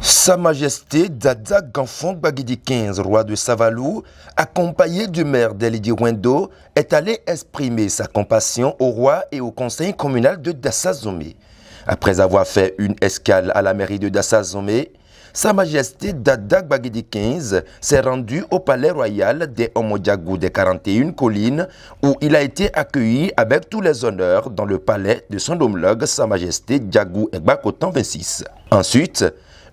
Sa Majesté Dada Gamfong Bagidi 15, roi de Savalou, accompagné du maire d'Elidi Wendo, est allé exprimer sa compassion au roi et au conseil communal de Dassa-Zomé. Après avoir fait une escale à la mairie de Dassa-Zomé, Sa Majesté Dada Bagidi 15 s'est rendu au palais royal des Omodiagou des 41 collines où il a été accueilli avec tous les honneurs dans le palais de son homologue Sa Majesté Diagou Egbakotan 26. Ensuite,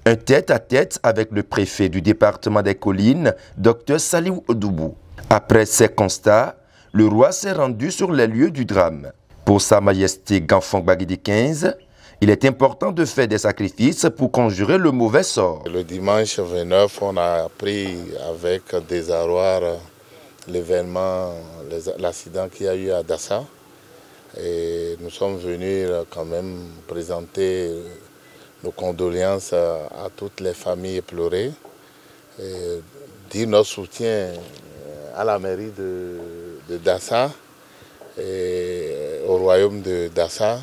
un tête-à-tête avec le préfet du département des collines, Dr Saliou Odoubou. Après ces constats, le roi s'est rendu sur les lieux du drame. Pour Sa Majesté Gamfong Bagidi 15, il est important de faire des sacrifices pour conjurer le mauvais sort. Le dimanche 29, on a appris avec désarroi l'événement, l'accident qu'il y a eu à Dassa. Et nous sommes venus quand même présenter nos condoléances à toutes les familles éplorées, et dire notre soutien à la mairie de Dassa, et au royaume de Dassa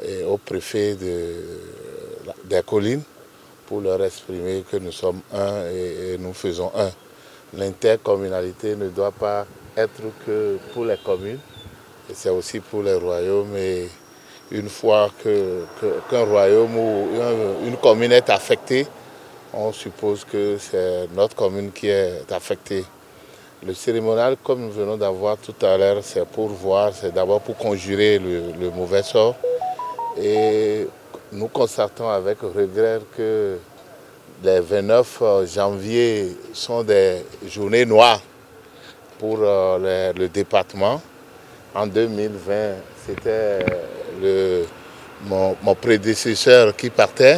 et au préfet des collines pour leur exprimer que nous sommes un et nous faisons un. L'intercommunalité ne doit pas être que pour les communes, c'est aussi pour les royaumes. Et une fois qu'un royaume ou une commune est affectée, on suppose que c'est notre commune qui est affectée. Le cérémonial, comme nous venons d'avoir tout à l'heure, c'est pour voir, c'est d'abord pour conjurer le mauvais sort. Et nous constatons avec regret que les 29 janvier sont des journées noires pour le département. En 2020, c'était mon prédécesseur qui partait.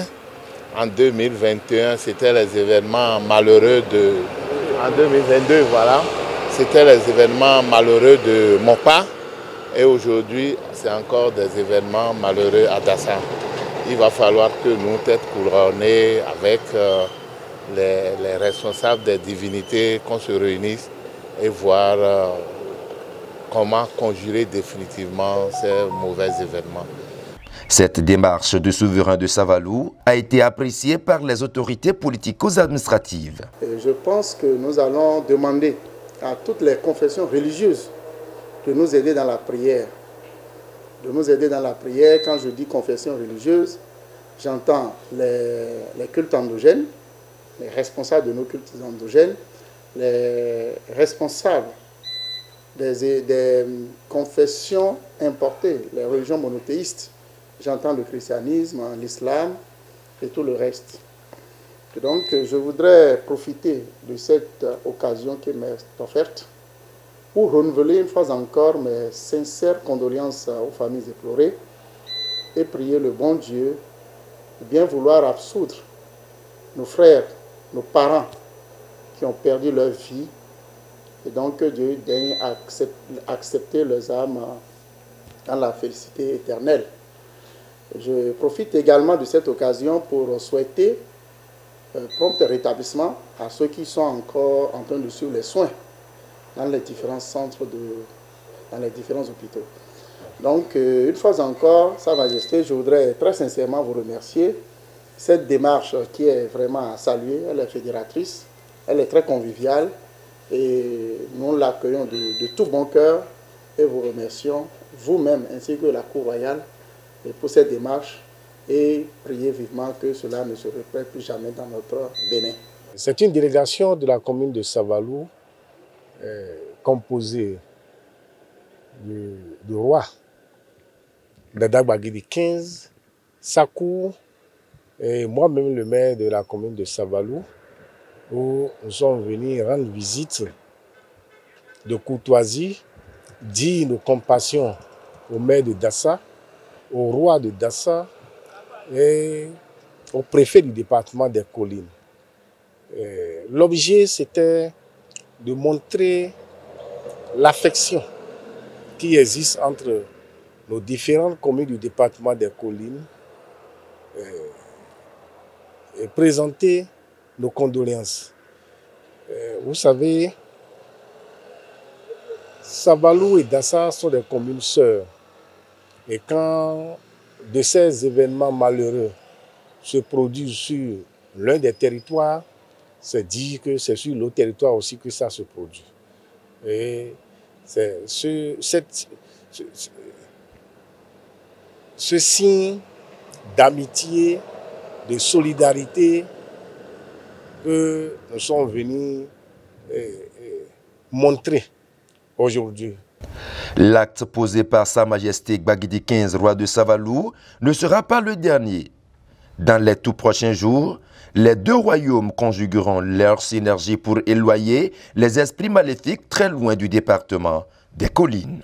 En 2021, c'était les événements malheureux En 2022, voilà, c'était les événements malheureux de mon pas. Et aujourd'hui, c'est encore des événements malheureux à Dassa. Il va falloir que nous, têtes couronnées, avec les responsables des divinités, qu'on se réunisse et voir comment conjurer définitivement ces mauvais événements. Cette démarche du souverain de Savalou a été appréciée par les autorités politico-administratives. Je pense que nous allons demander à toutes les confessions religieuses de nous aider dans la prière. De nous aider dans la prière, quand je dis confession religieuse, j'entends les cultes endogènes, les responsables de nos cultes endogènes, les responsables des confessions importées, les religions monothéistes. J'entends le christianisme, l'islam et tout le reste. Et donc, je voudrais profiter de cette occasion qui m'est offerte pour renouveler une fois encore mes sincères condoléances aux familles éplorées et prier le bon Dieu de bien vouloir absoudre nos frères, nos parents qui ont perdu leur vie, et donc que Dieu daigne accepter leurs âmes dans la félicité éternelle. Je profite également de cette occasion pour souhaiter prompt rétablissement à ceux qui sont encore en train de suivre les soins dans les différents centres, dans les différents hôpitaux. Donc, une fois encore, Sa Majesté, je voudrais très sincèrement vous remercier. Cette démarche qui est vraiment à saluer, elle est fédératrice, elle est très conviviale et nous l'accueillons de tout bon cœur et vous remercions vous-même ainsi que la Cour royale pour cette démarche et prier vivement que cela ne se répète plus jamais dans notre Bénin. C'est une délégation de la commune de Savalou composée du roi Dada Bagidi 15, sa cour et moi-même le maire de la commune de Savalou, où nous sommes venus rendre visite de courtoisie, dire nos compassions au maire de Dassa, au roi de Dassa et au préfet du département des collines. L'objet, c'était de montrer l'affection qui existe entre nos différentes communes du département des collines et présenter nos condoléances. Vous savez, Savalou et Dassa sont des communes sœurs. Et quand de ces événements malheureux se produisent sur l'un des territoires, c'est dire que c'est sur l'autre territoire aussi que ça se produit. Et c'est ce signe d'amitié, de solidarité que nous sommes venus montrer aujourd'hui. L'acte posé par Sa Majesté Gbagidi XV, roi de Savalou, ne sera pas le dernier. Dans les tout prochains jours, les deux royaumes conjugueront leur synergie pour éloigner les esprits maléfiques très loin du département des collines.